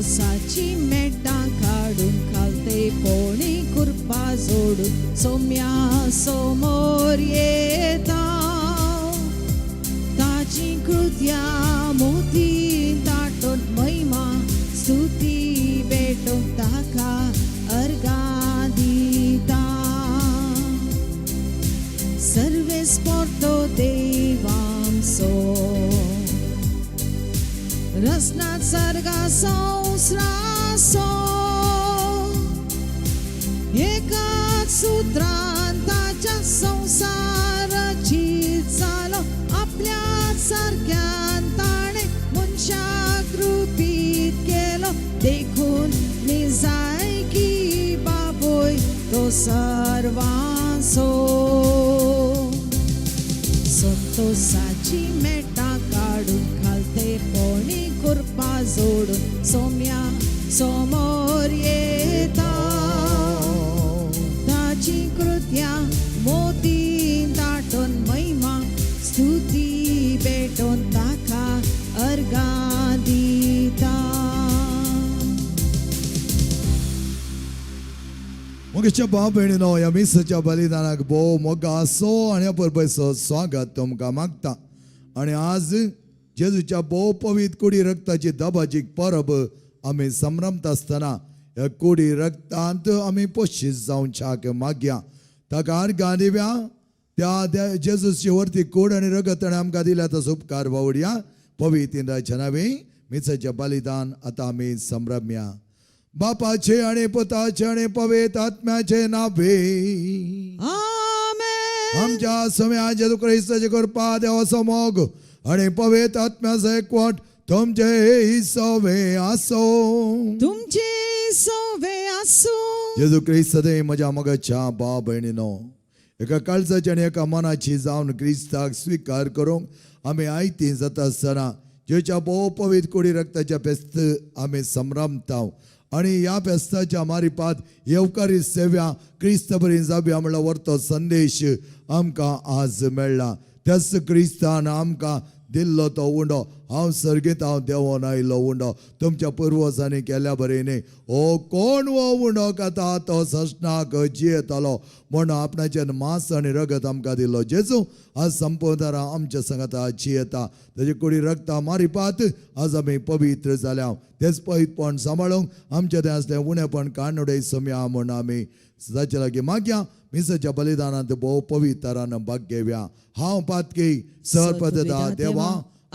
संतोषाची Meta काढून खालते पोणी कृपा जोडून सौम्या समोर येता ताची कृत्या मोती दाटून महिमा स्तुती भेटून ताका अर्गा दिता सर्वे स्पोर्तो देवांसो रसनात सर्गा संस्रासो एकाच सूत्रान ताच्या संसाराची चालो आपल्या सारक्यान ताणे मनशाक रूपीत केलो देखून निजाय की बाबोय तो सर्वांसो संतोषाची मेटा काढून खालते पोणी कृपा जोडून सौम्या समोर येता ताची कृत्या मोती दाटून महिमा स्तुती भेटून ताका अर्गा दिता. मोगेच्या भाव भयणीनो ह्या मिसाच्या बलिदानाक भोव मोगा आसो आनी परबयचो स्वागत तुमकां मागता. आनी आज जेजूच्या भोव पवित्र कुडी रक्ताची दबाची परब आमी संभ्रमता आसतना ह्या कुडी रक्तांत आमी पोशीत जावच्याक मागया. ताका अर्घा दिव्या त्या जेजूची वरती कूड आनी रगत ताणें आमकां दिल्या ताचो उपकार वावुरया. पवित्र इंद्राच्या नांवे मिसाचें बलिदान आतां आमी संभ्रमया. बापाचे आणि पुताचे आणि पवित्र आत्म्याचे नावे आमेन. आमच्या सम्या जेजू ख्रिस्ताची कृपा देवाचो मोग आणि पवित्र आत्म्याचो एकवट तुमचे सवे आसो. तुमचे सवे आसो. जेजू ख्रिस्त दे म्हज्या मोगाच्या भाव भयणीनो एका काळजाची आणि एका मनाची जावन क्रिस्ताक स्वीकार करूंक आमी आयती जाता आसतना जेच्या भोव पवित्र कुडी रक्ताच्या फेस्त आमी संभ्रमता. आणि ह्या फेस्ताच्या मारिपात येवकारी सेव्या क्रिस्त बरी जावया म्हणल्यार व्हरतो संदेश आमकां आज मेळ्ळा. त्याच क्रिस्तान आमकां दिल्लो तो उंडो हांव सर्गेत हांव देवोन आयिल्लो उंडो तुमच्या पुर्वजांनी केल्या बरेने हो कोण हो उंडो खाता तो सशनाक जियेतालो म्हण आपणाचें मांस आनी रगत आमकां दिल्लो. जेजू आज संपूर्ण आमच्या संगता जियेता ताजे कुडी रक्ता मारिपात आज आमी पवित्र जाल्या. तेच पवित्रपण सांबाळूंक आमचें तें आसलें उणेपण काडून उडय सोम्या म्हण आमी जाचे लागीं मागया. मिसाच्या बलिदानांत भोव पवित्रान भाग घेवया. हांव पातकी सरपदता देवा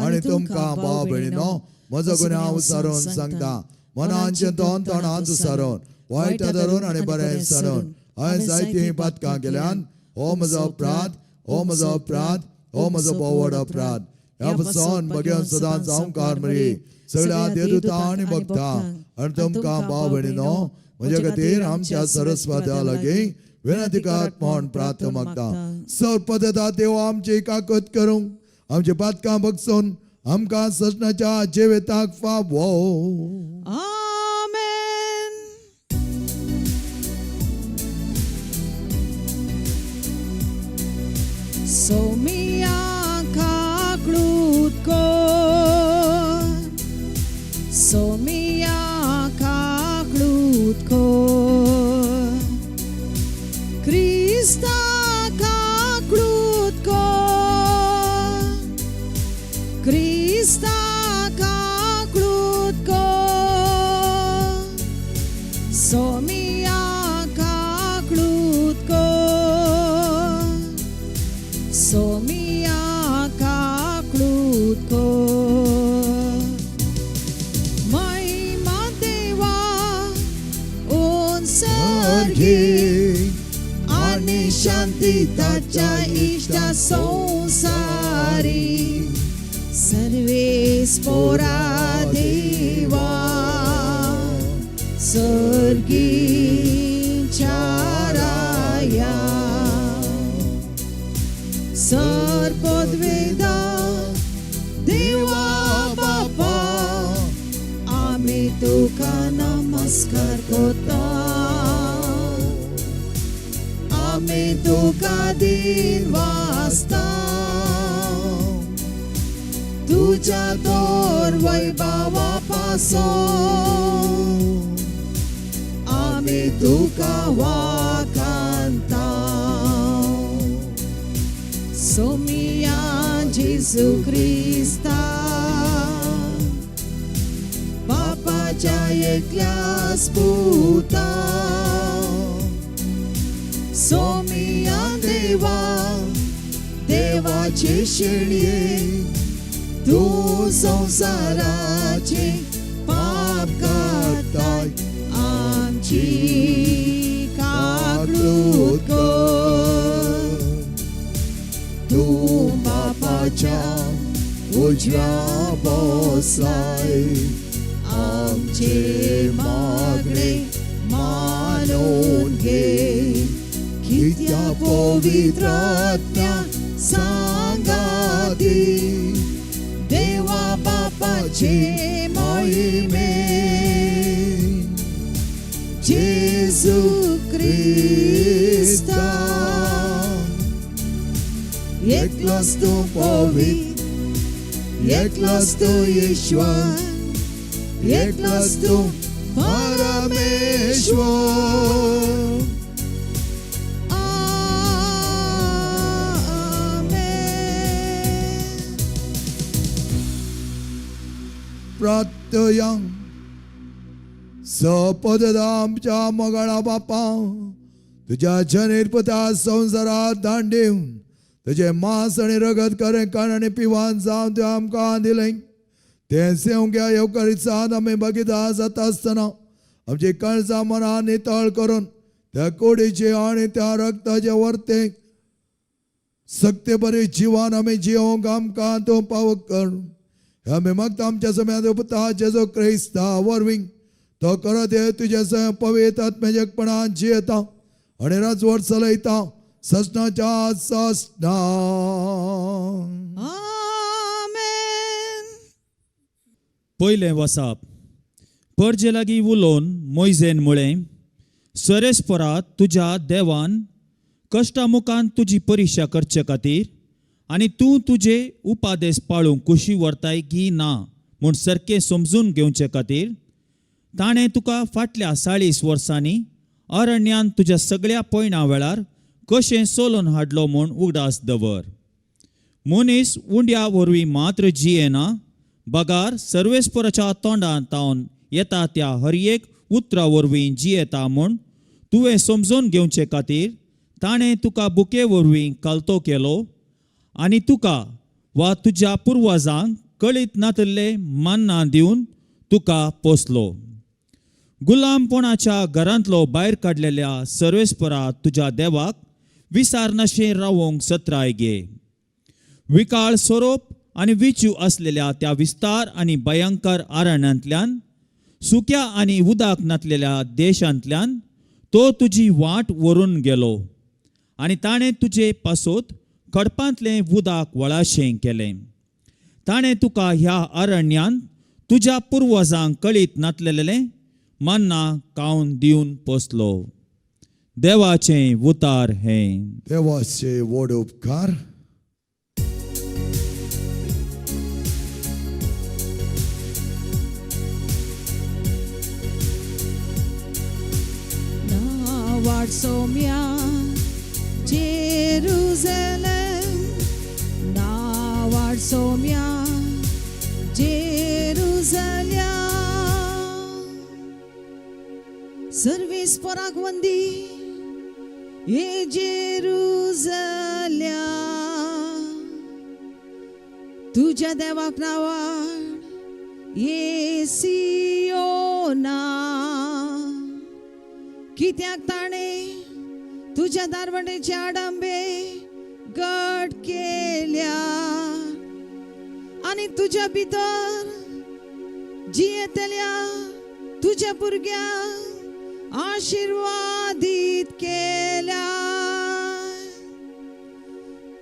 आनी तुमकां भाव भयणीनो म्हजो गुन्यांव हांव सारोन सांगता. मनांचें तोंड तोंडांत सारोन वायटा धरून आनी बरें सारोन हांवें जायतीं पातकां केल्यान हो म्हजो अपराध हो म्हजो अपराध हो म्हजो भोव व्हड अपराध. ह्या पासून भगवान सदांच हांवकार मरी सगळ्या देवदूतां आनी भक्तां आनी तुमकां भाव भयणीनो म्हजे खातीर आमच्या सरस्वत्या लागीं विनंती करात म्हूण प्रार्थना मागता. सर्वपदता देव आमची काकत करूंक आमचे पातकां बगसून आमकां सजनाच्या जिविताक फावो. आमेन. सोमिया काकळूत कोर सोमिया काकळूत कोर क्रिस्ता काकळूत कोर क्रिस्ता काकळूत कोर सोमिया काकळूत कोर सोमिया काकळूत कोर महिमा देवा ओन सर्गी आणि शांती ताच्या इष्टा संसारी सर्वे स्पोरा देवा सर्गी चाराया सर्पद्वेदा देवा बापा आम्ही तुका नमस्कार करता आम्ही तुका दिन वाजता तुझ्या तोर वैभवापासून आम्ही तुका वाखाणता. सोमिया जेसू ख्रिस्ता बापाच्या एकल्याच पुता. सोमिया देवा देवाचे शेळये तू संसाराचे पाप काढताय आमची काकूत कर. तू बापाच्या उजव्या बसलाय आमचे मागणे मानून घे. कित्या पवित्र आत्म्या सांगाती देवा बापाचे महिमे. जेसू ख्रिस्ता एकलाच तू पवित्र, एकलाच तू ईश्वर, एकलाच तू परमेश्वर. प्रार्थया सपददा आमच्या मगळा बापा तुझ्या निर्पता संसारात दांडेव तुझे मांस आणि रगत करें कारण पिवान जावन ते आमकां दिलें. तें सेवग्या येवकारीचात आमी बघिता जाता आसतना आमची काळजां मनां नितळ करून त्या कोडीचे आणि त्या रक्ताचे वर्ते सक्ते बरे जिवान आमी जिवंक आमकां तूं पावक कर. आमी मागता आमच्या समेत पुता जेजो क्रिस्ता वरवीं तो करत हे तुझे सय पवित्र आत्मेजकपणान जियेता आणि राजवट चलयता ससनाच्या ससना. आमेन. पयलें वसाप. परजे लागीं उलोवन मोयजेन म्हळें, सरेस्परात तुज्या देवान कश्टामुखान तुजी परिक्षा करचे खातीर आनी तूं तुजे उपादेश पाळूंक कुशी व्हरताय की ना म्हूण सारकें समजून घेवचे खातीर ताणें तुका फाटल्या 40 वर्सांनी अरण्यांत तुज्या सगळ्या पयणा वेळार कशें सोलून हाडलो म्हूण उगडास दवर. मनीस उंड्या वरवीं मात्र जियेना, बगार सर्वेस्पराच्या तोंडांत तावन येता त्या हर एक उतरा वरवीं जियेता म्हूण तुवें समजून घेवचे खातीर ताणें तुका बुके वरवीं कालतो केलो आनी तुका वा तुज्या पुर्वजांक कळीत नातल्ले मन्ना दिवन तुका पोसलो. गुलामपणाच्या घरांतलो भायर काडलेल्या सर्वेस्परा तुज्या देवाक विसारनाशें रावोंक सत्राय घे. विकाळ सोरोप आनी विचू असलेल्या त्या विस्तार आनी भयंकर अरण्यांतल्यान सुक्या आनी उदक नातलेल्या देशांतल्यान तो तुजी वाट व्हरून गेलो आनी ताणें तुजे पासोत खडपांतलें उदक वळाशें केलें. ताणें तुका ह्या अरण्यांत तुज्या पुर्वजांक कळीत नातलेलें मन्ना खावन दिवन पोसलो. देवाचें उतार हें. देवाचे व्हड उपकार. वाट सोम्या जेरुसलेम ना वाट सोम्या जेरुसल्या. सर्वेस्पराक वंदी हे जेरुसल्या तुझ्या देवाक नावाड ये सियोना. कित्याक ताणें तुझ्या दारवंडेचे आडंबे घट केल्या आनी तुझ्या भितर जियेतल्या तुझ्या भुरग्यांक आशीर्वादीत केल्या.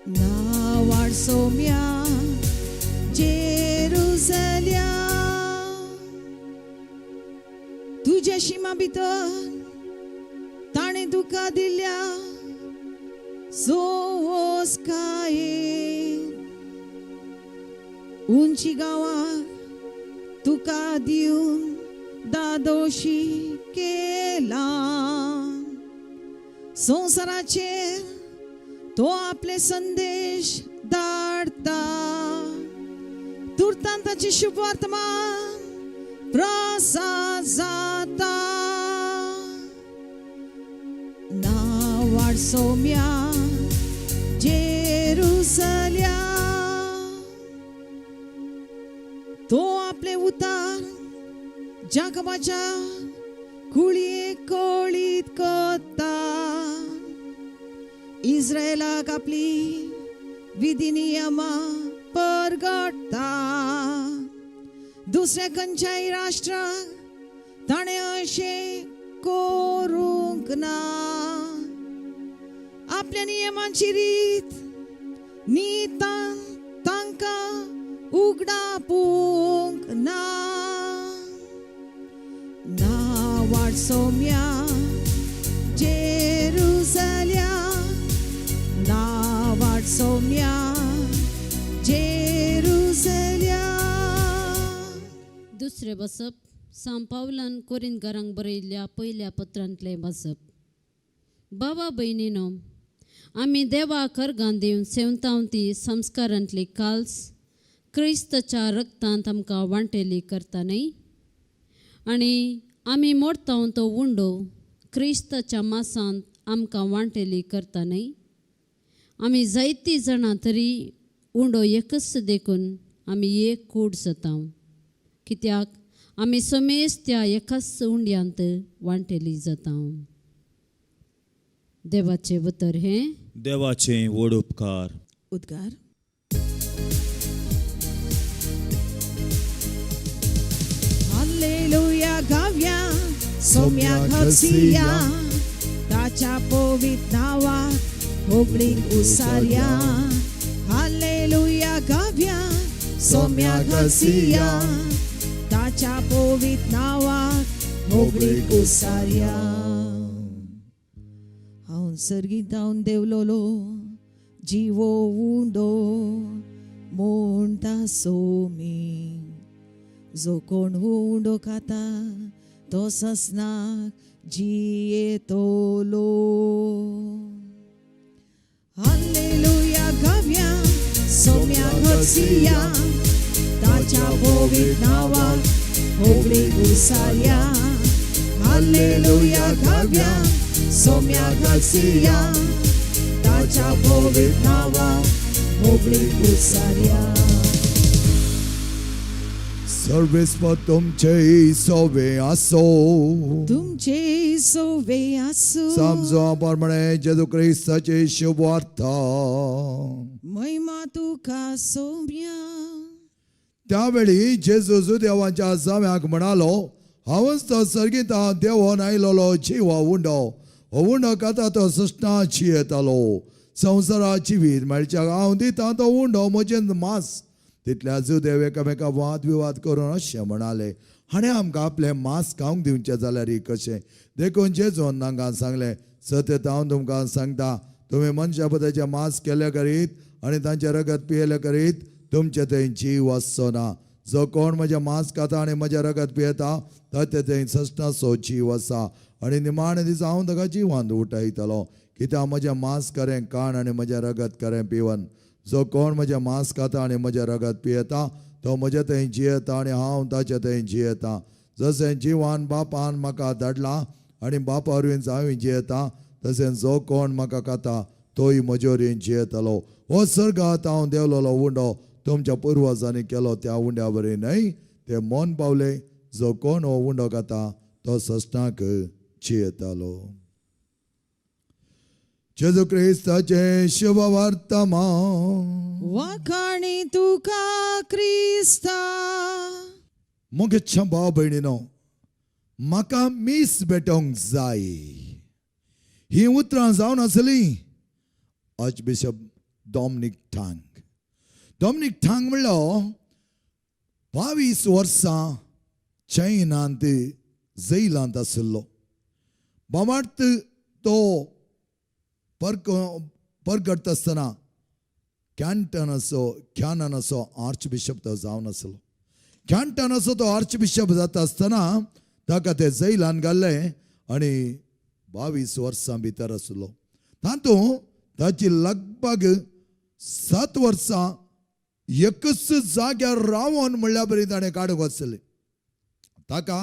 ना वाट सोम्या जेरुसल्या तुझ्या शिमा भितर ताणे तुका दिल्या सोस्काये उंची गांवाक तुका दिवन दादोशी केला. संवसाराचेर तो आपले संदेश धाडटा. तुर्तान ताची शुभ वर्तमान प्रसार जाता. नावाड सौम्या जेरुसल्या तो आपले उतार जाकबाच्या कुळये कोळीत कोत्ता. इस्रायलाक आपली विधी नियमा परगटता. दुसऱ्या खंयच्याय राष्ट्राक ताणे अशें करूंक ना. आपल्या नियमांची रीत नितान तांकां उगडापूंक ना. नावाड सौम्या जेरुसल्या नावाड सौम्या जेरुसल्या. दुसरे बसप सांत पावलान कोरिंथकारांक बरयल्ल्या पयल्या पत्रांतले बसप. बाबा भयणीनो, आमी देवाक अर्गां दिवन सेवंतावती संस्कारांतली काल्स क्रिस्ताच्या रक्तांत आमकां वांटेली करता न्हय. आनी आमी मोडताव तो उंडो क्रिस्ताच्या मासांत आमकां वांटेली करता न्हय. आमी जायतीं जाणां तरी उंडो एकच देखून आमी एक कूड जाता, कित्याक आमी समेज त्या एकाच उंड्यांत वांटेली जाता. देवाचे उतर हे देवाचे व्हड उपकार. उद्गार. हालेलुया गावया सौम्या घसिया ताच्या पवित्र नावात होबळीक उसारया. हालेलुया गावया सौम्या घसिया ताच्या पवित्र नावात होबळीक उसारया. हांव सर्गीत हांव देवलोलो जिवो उंडो म्हणटा सोमी. जो कोण उंडो खाता तो ससनाक जियेतलो. हालेलुया गावया सौम्या घसिया ताच्या पवित्र नावात होबळीक उसारया. हालेलुया गावया सौम्या घसिया ताच्या पवित्र नावात होबळीक उसारया. सर्वेस्व तुमचे सोवे आसो. तुमचे सोवे आसो. समजो प्रमाणे जेजू ख्रिस्ताची शुभ वार्ता. महिमा तुका सौम्या. त्यावेळी जेजू देवाच्या जाव्याक म्हणालो, हांवच तो सर्गीत देवोन आयलोलो जिवा उंडो. हो उंडो खाता तो सृष्टाची येतालो. संवसाराची वीज म्हणच्या हांव दिता तो उंडो म्हजें मास. तितल्या जुदेव एकामेका वाद विवाद करून अशें म्हणाले, हाणें आमकां आपलें मास खावंक दिवचें जाल्यार कशें. देखून जेजून तांकां सांगलें, सत्य हांव तुमकां सांगता, तुमी मनशा पुताचें मास केले करीत आनी तांचें रगत पियेलें करीत तुमचे थंय जीव आसचो ना. जो कोण म्हजें मास खाता आनी म्हजें रगत पियेता ताचे थंय सस्ताचो जीव आसा. आनी निमाणे दीस हांव ताका जिवांत उठयतलो. कित्याक म्हजें मास खरें खाण आनी म्हजें रगत खरें पिवन. जो कोण म्हजें मास खाता आनी म्हजें रगत पियेता तो म्हजे थंय जियेता आनी हांव ताचे थंय जियेता. जशें जिवान बापान म्हाका धाडला आनी बापा वरवीं हांव जियेता, तशें जो कोण म्हाका खाता तोय म्हजे वरवीं जियेतलो. हो सर्गांत हांव देवलोलो उंडो तुमच्या पुर्वजांनी केलो त्या उंड्या वरवीं न्हय. ते मन पावले. जो कोण हो उंडो खाता तो सस्ताक जियेतालो. जेजू ख्रिस्ताचे शुभ वर्तमान. वखाणी तुका क्रिस्ता. मुखेच्या भाव भयणीनो, म्हाका मीस भेटोंक जाय. ही उतरां जावन आसली आर्च बिशप डॉमिनिक ठांग. डॉमिनिक ठांग म्हणलो 22 वर्सां चैनांत जैलांत आसलो. बामार्थ तो परगडता आसतना कॅनन असो आर्च बिशप तो जावन आसलो. कॅन्टन असो तो आर्च बिशप जाता आसतना ताका ते जैलान घाल्ले आनी 22 वर्सां भितर आसलो. तातूंत ताची लगभग 7 वर्सां एकच जाग्यार रावन म्हणल्या बरी ताणें काडूंक वचले. ताका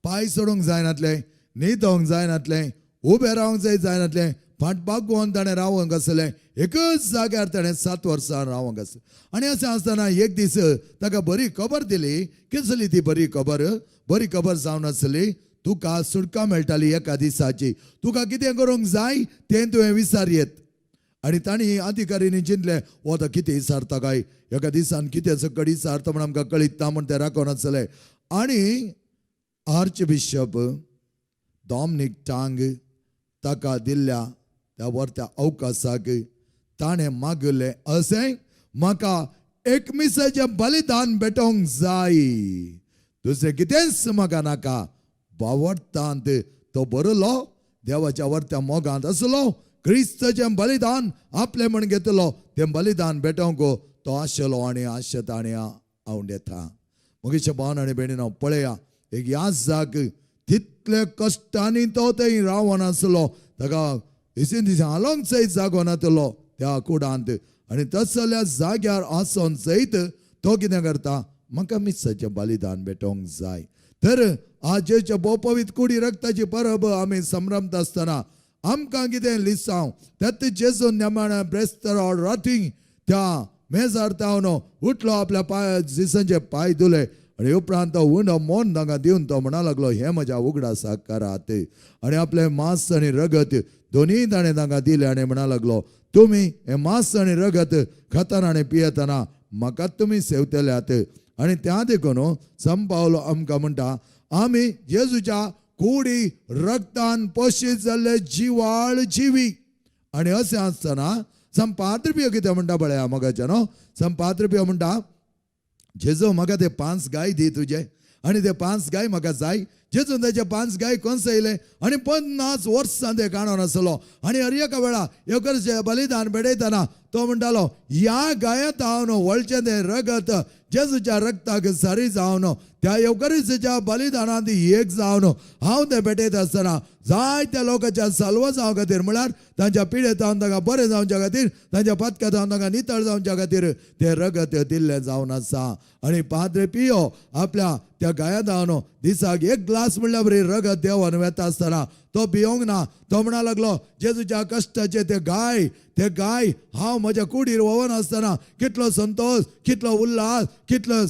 पांय सोडूंक जायनातले, न्हिदोंक जायनातलें, उबें रावंक जायनातलें, फाटपाक गोवन ताणें रावंक आसलें. एकच जाग्यार ताणें 7 वर्सां रावंक आसलें. आनी अशें आसतना एक दीस ताका बरी खबर दिली. कसली ती बरी खबर जावन आसली, तुका सुटका मेळटाली एका दिसाची. तुका कितें करूंक जाय तें तुवें विचारयेत. आनी तांणी अधिकाऱ्यांनी चिंतलें, हो आतां कितें विचारता काय, एका दिसान कितें सकट विचारता म्हण आमकां कळीत ना म्हण तें राखून आसलें. आनी आर्च बिशप डॉमिनिक टांग ताका दिल्ल्या त्या वर्त्या अवकाशाक ताणें मागलें अशें, म्हाका एक मिसाचें बलिदान भेटोंक जाय, दुसरें कितेंच म्हाका नाका. बावडटांत तो बरलो देवाच्या वर्त्या मोगांत आसलो. क्रिस्ताचें बलिदान आपलें म्हण घेतलो, तें बलिदान भेटोंक तो आशलो आनी आशेता आनी हांव येता. मोगेच्या भावान आनी भयणीनो, पळया एक याजाक तितले कश्टांनी तो थंय रावन आसलो. ताका दिसें हालोंक सयत जागो नातलो त्या कुडांत. आनी तसल्या जाग्यार आसोन सयत तो कितें करता, म्हाका मिसाचें बलिदान भेटोंक जाय. तर आजच्या पवित्र कुडी रक्ताची परब आमी संभ्रमता आसतना आमकां कितें लिसांव तेत जेजू नेमाण्या ब्रेस्तार रातीं त्या मेजार तावन उठलो, आपल्या जिसांचे पांय धुले आनी उपरांत तो उंडो मोन तांकां दिवन तो म्हणा लागलो, हें म्हज्या उगडासाक करात. आनी आपलें मांस आनी रगत दोनीय ताणें तांकां दिलें आनी म्हणा लागलो, तुमी हें मांस आनी रगत खातना आनी पियेतना म्हाका तुमी सेवतल्यात. आनी त्या देखून संपावलो आमकां म्हणटा, आमी जेजूच्या कुडी रक्तान पोशीत जाल्ले जिवाळ जिवी. आनी अशें आसतना संपाद्रप्य कितें म्हणटा पळया मोगाच्या न्हू. संपाद्रप्य म्हणटा, जेजू म्हाका ते 5 गाय दी तुजे, आनी ते 5 गाय म्हाका जाय. जेजून त्याचे 5 गाय कोंसयले आनी 50 वर्सां ते काणोन आसलो. आनी हर एका वेळा येवकरचें बलिदान भेटयतना तो म्हणटालो, ह्या गायांत हांव वळचें तें रगत जेजूच्या रक्ताक सारी जावन त्या येवकरीच्या बलिदानांत एक जावन हांव तें भेटयत आसतना जायत्या लोकांच्या साल्व जावं खातीर, म्हळ्यार तांच्या पिडेंत हांव तांकां बरें जावच्या खातीर, तांच्या पथकांत हांव तांकां नितळ जावच्या खातीर तें रगत दिल्लें जावन आसा. आनी पाद्रे पियो आपल्या त्या गायांत हांव दिसाक 1 ग्लास म्हणल्यार बरी रगत देवान वेता आसतना तो पियोंक ना. तो म्हणा लागलो, जेजूच्या कश्टाचे ते गाय हांव म्हज्या कुडीर वोवन आसतना कितलो संतोष, कितलो उल्हास, कितलो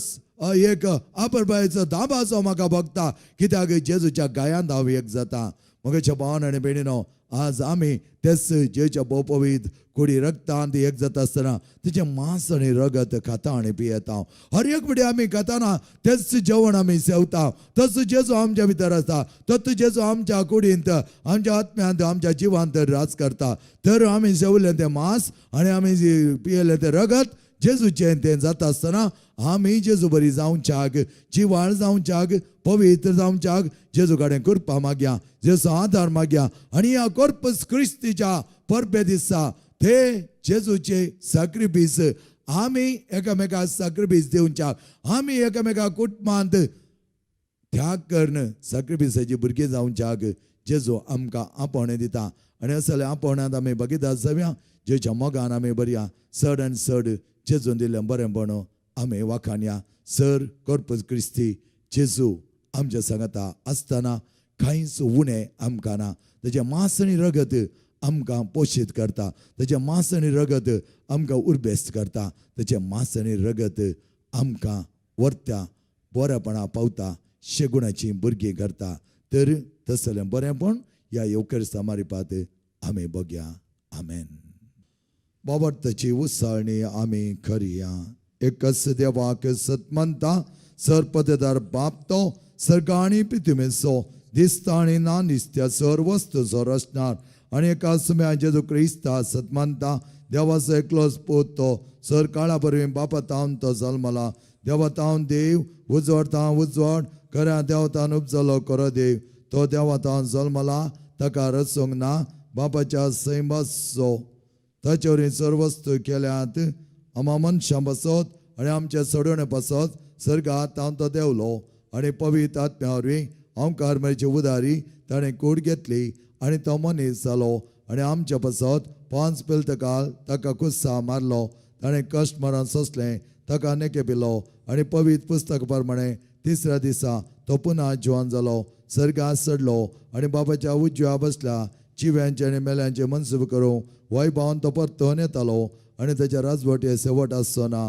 एक आपरबायेचो दाबाचो म्हाका भोगता, कित्याक जेजूच्या गायांत हांव एक जाता. मोगेच्या भावान आनी भयणीनो, आज आमी तेच जेच्या पवित्र कुडी रक्तांत एक जाता आसतना तिचें मांस आनी रगत खाता आनी पियेता. हर एक फुडें आमी खातना तेच जेवण आमी सेवता. तस जेजू आमच्या भितर आसता, तस जेजू आमच्या कुडींत, आमच्या आत्म्यांत, आमच्या जिवांत राज करता. तर आमी सेवलें तें मांस आनी आमी पियेलें तें रगत जेजूचें तें जाता आसतना आमी जेजू बरी जावच्याक, जिवाळ जावच्याक, पवित्र जावच्याक जेजू कडेन कृपा मागया, जेजू आदार मागया. आनी ह्या कॉर्पस क्रिस्तीच्या परबे दिसा ते जेजूचे सॅक्रिफीस आमी एकामेकाक सॅक्रिफीस दिवच्याक, आमी एकामेका कुटुंबांत त्याग करून सॅक्रिफिसाची भुरगीं जावच्याक जेजू आमकां आपोवणें दिता. आनी असले आपोवण्यांत आमी बघिता जावया, जेच्या मोगान आमी बरया चड आनी चड जेजून दिल्लें बरेंपण आमी वाखाणया. सर कॉर्पस क्रिस्ती जेजू आमच्या सांगाता आसतना कांयच उणें आमकां ना. तेजें मांस आनी रगत आमकां पोशीत करता, तेजें मांस आनी रगत आमकां उर्बेस्त करता, तेजें मांस आनी रगत आमकां वर्त्या बरेपणा पावता, शेगुणाची भुरगीं करता. तर तसलें बरेंपण ह्या येवकर समारिपांत आमी बघया. आमेन. बाबताची उसाळणी आमी करया. एकच देवाक सतमंता सर्पदेदार बाप तो सर्गा आनी पृथ्वीचो दिसता आनी ना दिसत्या सर वस्तूचो रचणार आनी एका सुम्या जेजू क्रिस्ता सतमंता देवाचो एकलोच पूत तो सर काळा परवीं बापा तावन तो जल्मला. देवा तावन देव उजवाड तावन उजवाड खऱ्या देवतान उपजलो खरो देव. तो देवा तावन जल्मला ताका रचूंक ना बापाच्या सैमाचो ताचे वरवीं सर्व वस्तू केल्यात आम्हा मनशां बसत आनी आमचे सडवणे बसत सर्गात हांव तो देवलो आनी पवित्र आत्म्या वरवीं हांव कार्मेलीची उदारी ताणें कूड घेतली आनी तो मनीस जालो आनी आमच्या बसत 5 पिलतकाल ताका कुस्सा मारलो ताणें कश्ट मरण सोंसलें ताका नेकेपिलो आनी पवित्र पुस्तक प्रमाणे तिसऱ्या दिसा तो पुन्हा जिवंत जालो सर्गात चडलो आनी बाबाच्या उजव्या बसल्या चिव्यांचे आनी मेल्यांचे मनसूब करूं वैभवान तो परतून येतालो आनी ताच्या राजवटी शेवट आसचो ना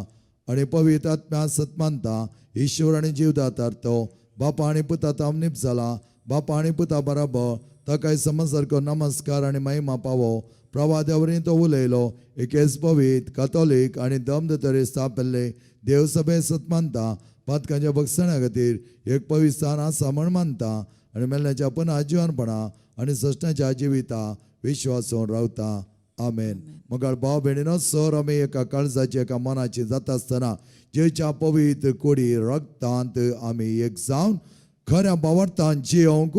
आनी पवित्र आत्म्या सत मानता ईश्वर आनी जीवदातार तो बापा आनी पुता तामनीप जाला बापा आनी पुता बराबर ताकाय समसारको नमस्कार आनी महिमा पावो प्रवाद्यावरीं तो उलयलो एकेच पवित्र कातोलीक आनी दमदतरी स्थापिल्ले देवसभे सत मानता पातकांच्या भक्षणा खातीर एक पवित्र स्थान आसा म्हण मानता आनी मेल्ल्याच्या पुन्हा जिवनपणा आनी सश्टाच्या जिविता विश्वासून रावता आमेन. मगाळ भाव भयणीनो सर आमी एका काळजाची एका मनाची जाता आसतना जेच्या पवित्र कोडी रक्तांत आमी एक जावन खऱ्या भावार्थान जियोंक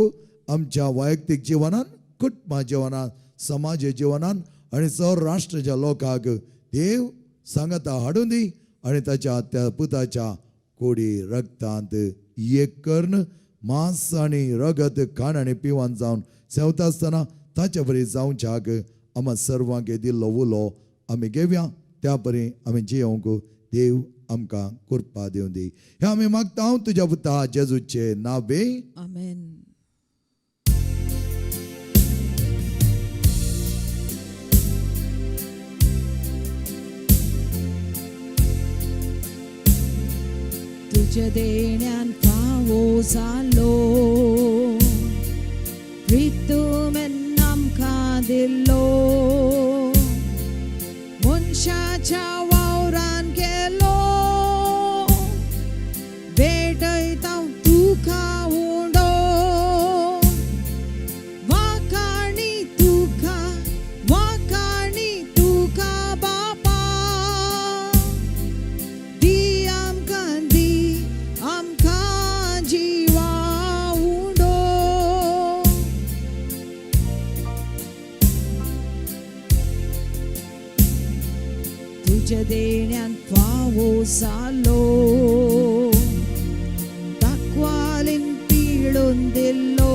आमच्या वैयक्तीक जिवनान कुटुंबा जिवनान समाज जिवनान आनी सर राष्ट्राच्या लोकांक देव सांगता हाडून दी आनी ताच्या त्या पुताच्या कोडी रक्तांत एक कर्ण मांस आनी रगत खाण आनी पिवान जावन सेवता आसतना ताच्या बरी जावच्याक आम्हा सर्वांक दिल्लो उलो आमी घेवया त्या परी आमी जियोंक देव आमकां कृपा दिवं दी हे आमी मागता तुज्या पुता जेजूचे नावे आमेन. तुझ्या देण्यान फावो जालो प्रितुमेन आमकां दिल्लो मनशाच्या वावरान गेलो भेटयता तुका उडो वाखाणी तुका बापा दी आमकां जिवा उडो तुझ्या देण्यान फावो जालो दाखवालीन पिळून दिल्लो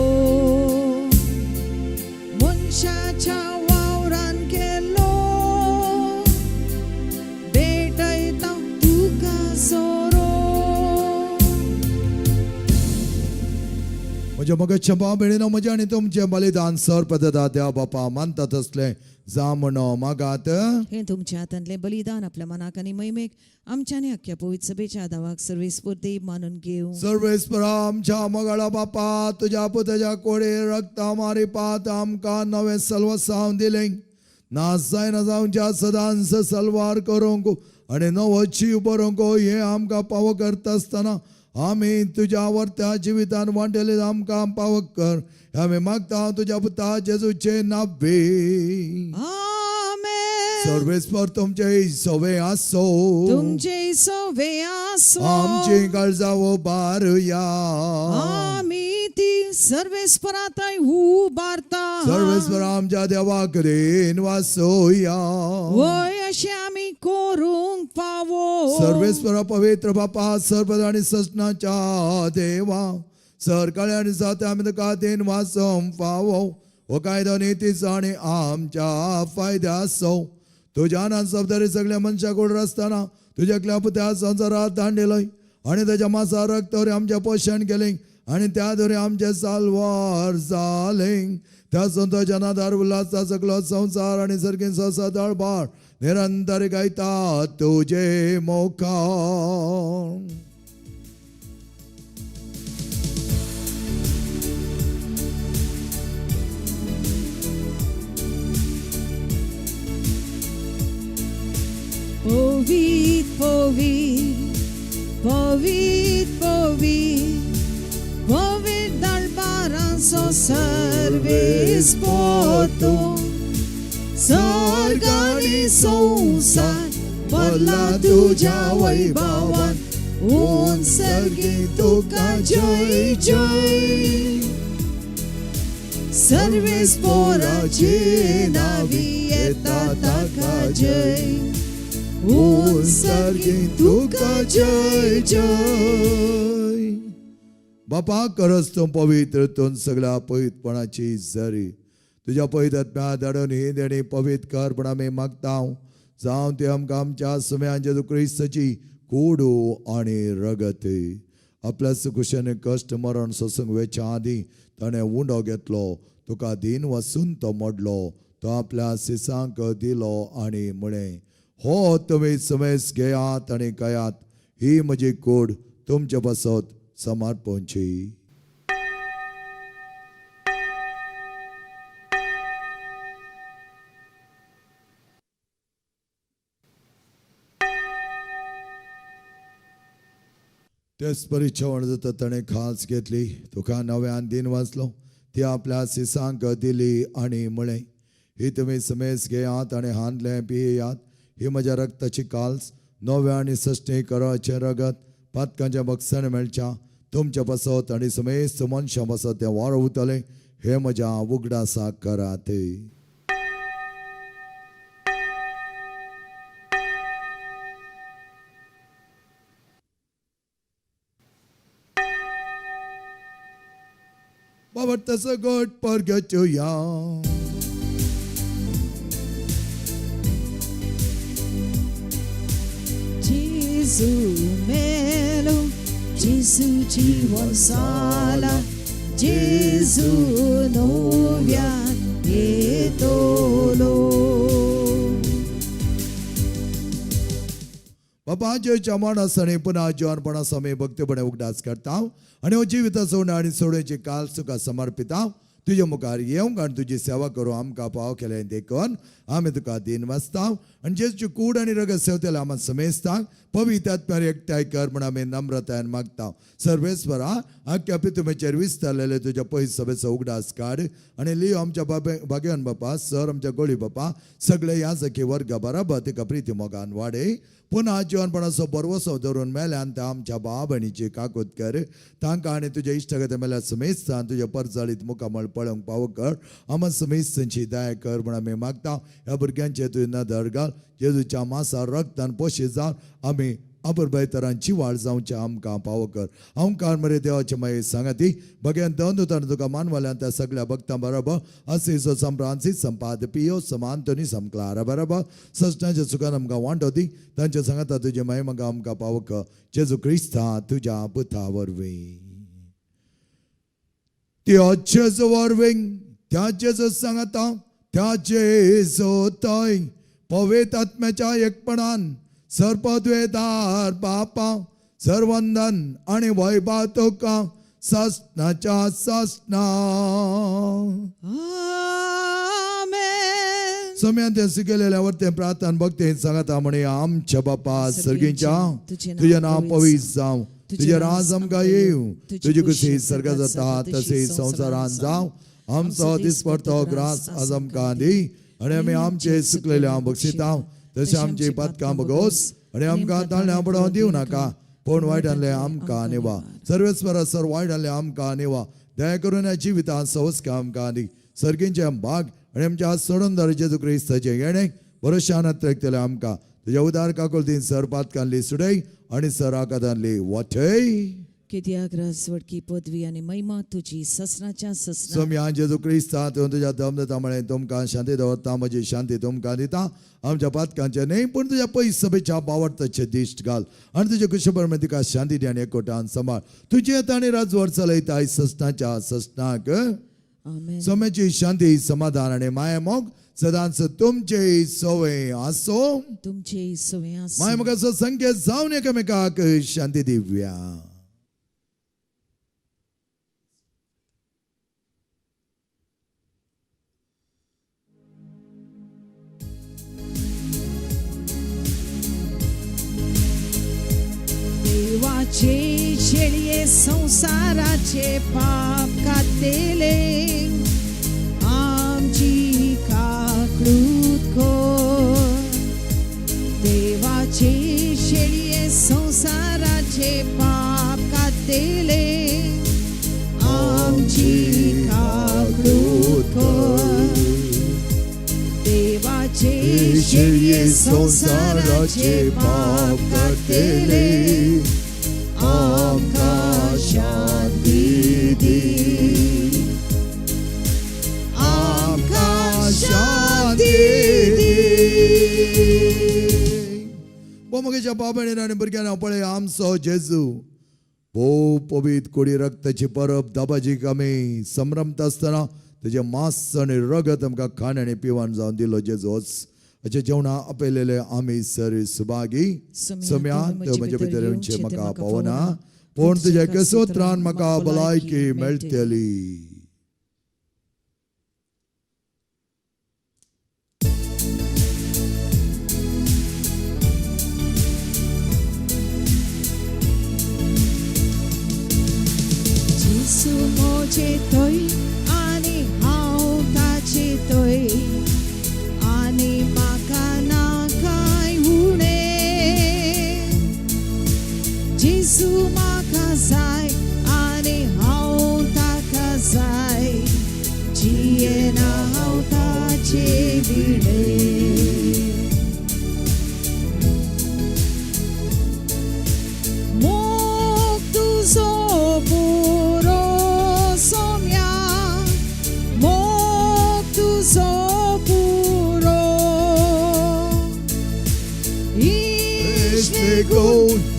मनशाच्या वावरान गेलो भेटयता तुका सोरो. म्हज्या मगच्या भाव भयणीनो म्हजें आनी तुमचें बलिदान सर पद्धता देवा बापा मानता तसलें जा म्हणो मागात हे तुमच्या हातांतले बलिदान आपल्या मनाक आनी मैमेक आमच्या आनी अख्ख्या पवित्र सभेच्या दावाक सर्वेस्फूर्ती मानून घेवं. सर्वेस्परा आमच्या मगाळा बापा तुज्या पुताच्या कोडे रक्ता मारी पात आमकां नवें सल्वसांव दिलें नास जायना जावच्या सदांच सलवार करूंक आनी नवो जीव बरोवंक हे आमकां पावो करता आसतना आमी तुज्या वर्त्या जिवितान वांटेले आमकां पावो कर आमी मागता तुज्या पुता जेजूचे नावे आमेन. सर्वेस्पर तुमचे सवे आसो तुमचे सवे आसो आमची काळजावो बारुया आमी ती सर्वेस्पराताय उबारता सर्वेस्पर आमच्या देवा कडेन वासोया वय अशें आमी करूंक फावो सर्वेस्पर पवित्र बापा सर्वद आनी सजनाच्या देवा सर काळे आनी जाते आमी तुका देन वाचोवंक फावो हो कायदो नितीचो आनी आमच्या फायद्या आसो तुज्या नान सबदारी सगळ्या मनशा कोड आसतना तुज्या एकल्या पुत्या संवसारात धाडलेलोय आनी ताच्या मासा रक्तावरी आमचें पोशण केलें आनी त्या दोरी आमचें साल्वार जालें त्या संतोच्या नादार उल्हासा सगळो संवसार आनी सर्गीन संसा दळबार निरंतर गायता तुजे मोखान. Povit, povit, povit, povit, povit dal baranzo servis poto, sargani संसार भरला तुझ्या वैभवान, ऊन सर्गी तुका जय जय. सर्वेस पोराचे नावी येता ताका जय, ऊन सारखी तुका जय जय. बापा करस तूं पवित्र तूं सगळ्या पवित्रपणाची झरी तुझ्या पवित्र आत्म्या धाडून ही देणी पवित्र कर पण आमी मागता जावं ते आमकां आमच्या सुम्या जेजू क्रिस्ताची कूड आणि रगत आपल्या सुखुशेने कश्ट मरण सोसूंक वेच्या आदी ताणें उंडो घेतलो तुका दिन वसून तो मोडलो तो आपल्या सिसांक दिलो आणि म्हळें हो तुमी समेस घेयात आणि कयात ही म्हजी कूड तुमचे बसत समर्पणची. तेच परिचवण जाता ताणें खास घेतली तुका नव्यान दिन वाचलो ती आपल्या सिसांक दिली आणि म्हळें ही तुमी समेस घेयात आणि हांदले पियेयात ही म्हज्या रक्ताची काल्स नव्या आणि सश्टी कराचे रगत पातकांच्या बक्षान मेळच्या तुमच्या बसत आणि समेस मनशां बसत तें वाडवतलें हे म्हज्या उगडासाक करात. बाबा तसं गोट परगचुया Gesù melo, Gesù जीवन साला, Gesù novian येतलो. बाबा जेच्या माणसाने पुन्हा जीवनपणा समय भक्तीपणे उगडास करता आणि हो जिविता सोडणं आणि सोडण्याची काल सुका समर्पिता तुझ्या मुखार येऊंक आणि तुझी सेवा करू आमकां पाव केलें देखून आमी तुका दिन वाचता आणि जेची कूड आणि रगत सेवतेले आम्हा समेस्ता पवित्र आत्म्यार एकठांय कर म्हण आमी नम्रतायेन मागता. सर्वेस्वरा आख्या पितुमेचेर विस्तारलेले तुझ्या पयस सभेचो उगडास काड आणि लियो आमच्या भाग्यान बापा सर आमच्या गोळी बापा सगळे ह्या सखी वर्ग बराबर तिका प्रिती मोगान वाडय पुन्हा जीवनपणाचो बरवसो धरून मेल्यान त्या आमच्या भाव भयणीची काकूत कर तांकां आनी तुज्या इश्टगते मेल्या समेस्तान तुज्या परजळीत मुखामळ पळोवंक पावो कर आम्हा समेस्तांची दया कर म्हण आमी मागता. ह्या भुरग्यांचे तुवें नदर घाल जेजूच्या मासा रक्तान पोशीत जावन आमी अबरबैतरांची वाड जावचे आमकां पावो कर. अहंकार मरे देवाचे माये सांगाती भगवान दोन तुका मानवाल्यान त्या सगळ्या भक्तां बरोबर असेसो संप्रांसीस संपाद पियो समांतोनी समक्लारा बरोबर सश्टांच्या सुखान आमकां वांटो दी तांच्या सांगाता तुजे माये म्हाका आमकां पावो कर जेजू क्रिस्ता तुज्या पुता वरवीं. त्या जेजू वरवीं त्या जेजू सांगाता त्या जेजू थंय पवित्र आत्म्याच्या एकपणान सर्पद्वेदार बापा सर्वंदन आणि वैभव तुका सस्नाच्या सस्ना. आमेन. सम्यान ते केलेल्यावर ते प्रार्थना भक्ती सांगता म्हणे आमच्या बापा सर्गीच्या तुझे नाव पवित्र जावं तुझे राज आमकां येवं तुझी कुशी सर्ग जाता तसे संवसारान जावं आमचो दिसपडतो ग्रास आज आमकां दी आणि आमी आमचे सुकलेल्या बक्षिता तशें आमची पातकां बगोस आणि आमकां ताळण्या पडोवंक दिवं नाका पूण वायटांतले आमकां निवा सर्वेस्वरा सर वायटांतले आमकां निवा दया करून ह्या जिवितांत संस्कार आमकां दी सर्गींचे भाग आणि आमच्या सोडून दर जेजू क्रिस्ताचे येणे बरोशान तेले आमकां तुज्या उदार काकुलतीन सर पातकांतली सुडय आणि सर आकादांतली वाटय कित्याक राजवडकी पदवी आणि महिमा तुझी ससनाच्या ससना. सोम्या जेजू क्रिस्ता तुझ्या दमदता म्हळे तुमकां शांती दवरता म्हजी शांती तुमकां दिता आमच्या पातकांचे न्ही पूण तुज्या पयस सभेच्या बावडताचे दिश्ट घाल आणि तुजे कुशबरमे तिका शांती दी आनी एकवटान सांबाळ तुजे ताणी राजवड चलयता ससनाच्या ससनाक. आमेन. सोम्याची शांती समाधान आणि माया मोग सदांच तुमचे सवय आसो तुमचे सवय आसो. माय मोगाचो संकेत जावन एकामेकाक शांती दिव्या. देवाचे शेळये संसाराचे पाप कातेले आमची काकृत कोर. देवाचे शेळये संसाराचे पाप कातेले आमची काकृत कोर. देवाचे जे संसाराचे पाप काडले आमकां शांती दी आमकां शांती दी मोगेच्या बाबांनी आनी भुरग्यांना पळय आमचो जेजू भोव पवित्र कोडी रक्ताची परब दाबाजीक आमी संभ्रमत आसतना तेजे मांस आनी रगत आमकां खाण आनी पिवान जावन दिलो जेजूस अशें जेवणा आपयलेले आमी सर सुभागी सम्यान देव म्हजे भितर येवचे म्हाका पावना पूण तुज्या केसोत्रान म्हाका भलायकी मेळटली Jesu moje toy ani hau tache toy ani makana kai hune Jesu makazai ani hau takazai jiena hau tache vile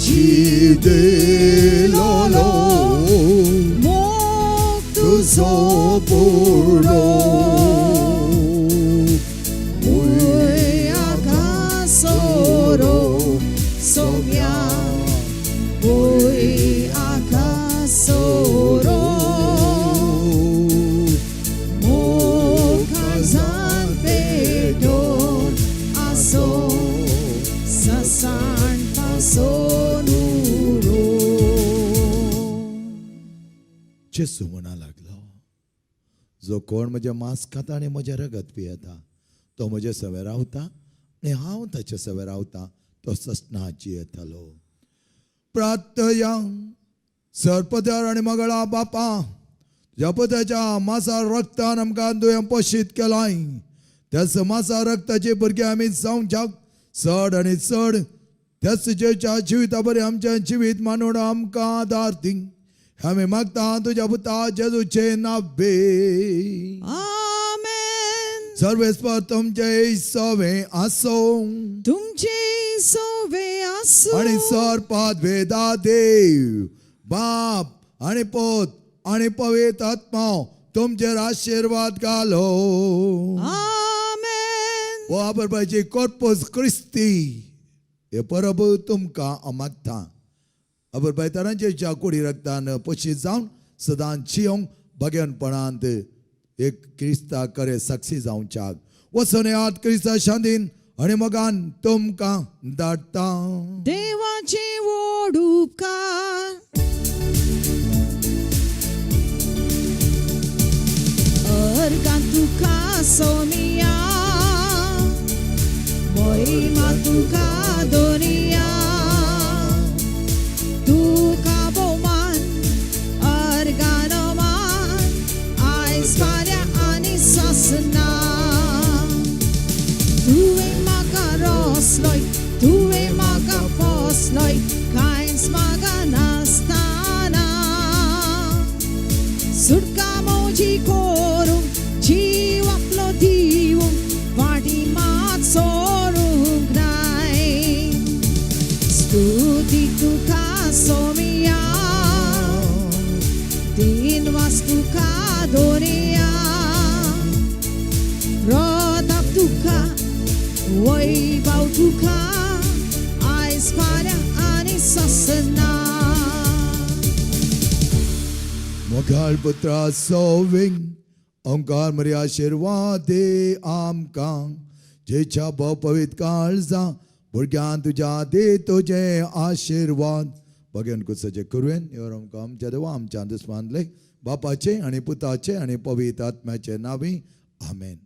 Chide lolo tu sopuro oi akasoro somia oi akasoro mo kazan pedon aso sasan paso जेसू म्हणा लागलो जो कोण म्हजे मांस खाता आनी म्हजे रगत पियेता तो म्हजे सवे रावता आनी हांव ताचे सवे रावता तो ससना जियेतलो प्रार्थया सरपत्यार आनी मगळा बापा तुज्या पुताच्या मांसा रक्तान आमकां तुवें पोशीत केलाय त्याच मांसा रक्ताचे भुरगे आमी जावंक चड आनी चड त्याच जेच्या जिविता बरें आमचें जिवीत मानून आमकां आदार दी आमी मागता तुज्या पुता जेजूचे नावे आमेन सर्वेस्पर तुमचे सवे आसो तुमचे सोवे आसो आनी सरपाद वेदा देव बाप आनी पोत आनी पवित्र आत्मा तुमचेर आशीर्वाद घालो आमेन वो आबरबाची कॉर्पस क्रिस्ती हे परब तुमकां मागता अबर बैतारांचे च्या कोडी रक्तान पशीत जावन सदां जियोंक भगेनपणांत एक क्रिस्ता करे साक्षी जावच्याक वचून येयात क्रिस्ता शांतीन आनी मोगान तुमकां धाडटा देवाचे व्हड उपकार अर्गां तुका सोनिया मोहिमा तुका दोनिया तुका भोवमान अर्गानमान आयज फाल्यां आनी ससना तुवें म्हाका रोसलोय तुवें म्हाका पोसलोय कांयच म्हाका नासतना सुटका म्हजी करूंक जीव आपलो दिवूंक वाटी मात सोडूंक नाय स्तुती तुका सोमिया दिनवास तुका दोनिया प्रताप तुका वैभव तुका आयज फाल्यां आनी ससना मोगाळ पुत्रा सोविंग ओंकार मरी आशीर्वाद दे आमकां जेच्या भोव पवित्र काळजां भुरग्यां तुज्या दे तुजे आशीर्वाद भगेन कुसचे करुवेन ह्यो आमकां आमच्या देवा आमच्या दुस्मानले बापाचे आनी पुताचे आनी पवित्र आत्म्याचे नांवी आमेन.